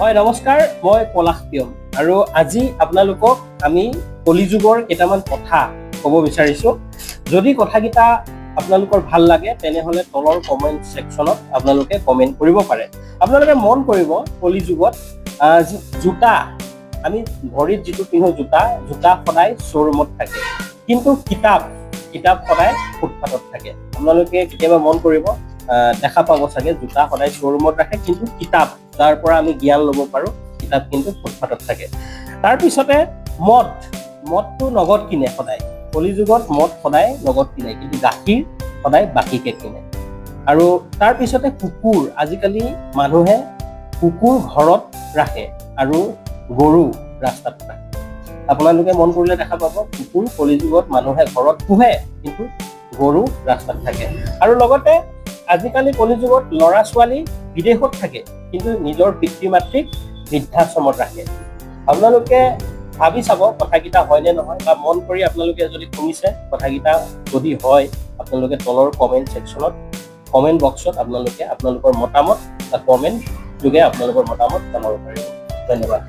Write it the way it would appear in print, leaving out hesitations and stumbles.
হয় নমস্কাৰ, মই পলাশ পিয়ম আৰু আজি আপোনালোকক আমি কলিযুগৰ কেইটামান কথা ক'ব বিচাৰিছোঁ। যদি কথাকেইটা আপোনালোকৰ ভাল লাগে তেনেহ'লে তলৰ কমেণ্ট ছেকশ্যনত আপোনালোকে কমেণ্ট কৰিব পাৰে। আপোনালোকে মন কৰিব কলিযুগত জোতা, আমি ভৰিত যিটো পিন্ধো জোতা সদায় শ্ব'ৰুমত থাকে, কিন্তু কিতাপ সদায় ফুটপাথত থাকে। আপোনালোকে কেতিয়াবা মন কৰিব, দেখা পাব চাগে জোতা সদায় শ্ব'ৰুমত ৰাখে, কিন্তু কিতাপ তাৰ পৰা আমি জ্ঞান ল'ব পাৰোঁ, কিতাপ কিন্তু ফুটপাথত থাকে। তাৰপিছতে মদটো নগদ কিনে সদায়, কলিযুগত মদ সদায় নগদ কিনে, কিন্তু গাখীৰ সদায় বাকীকে কিনে। আৰু তাৰপিছতে কুকুৰ, আজিকালি মানুহে কুকুৰ ঘৰত ৰাখে আৰু গৰু ৰাস্তাত ৰাখে। আপোনালোকে মন কৰিলে দেখা পাব কুকুৰ কলিযুগত মানুহে ঘৰত পোহে, কিন্তু গৰু ৰাস্তাত থাকে। আৰু লগতে আজিকালি কলিযুগত ল'ৰা ছোৱালী বিদেশত থাকে, কিন্তু নিজৰ পিতৃ মাতৃক বৃদ্ধাশ্ৰমত ৰাখে। আপোনালোকে ভাবি চাব কথাকেইটা হয়নে নহয়, বা মন কৰি আপোনালোকে যদি শুনিছে কথাকেইটা যদি হয়, আপোনালোকে তলৰ কমেণ্ট ছেকশ্যনত, কমেণ্ট বক্সত আপোনালোকে আপোনালোকৰ মতামত বা কমেণ্ট যোগে আপোনালোকৰ মতামত জনাব পাৰিব। ধন্যবাদ।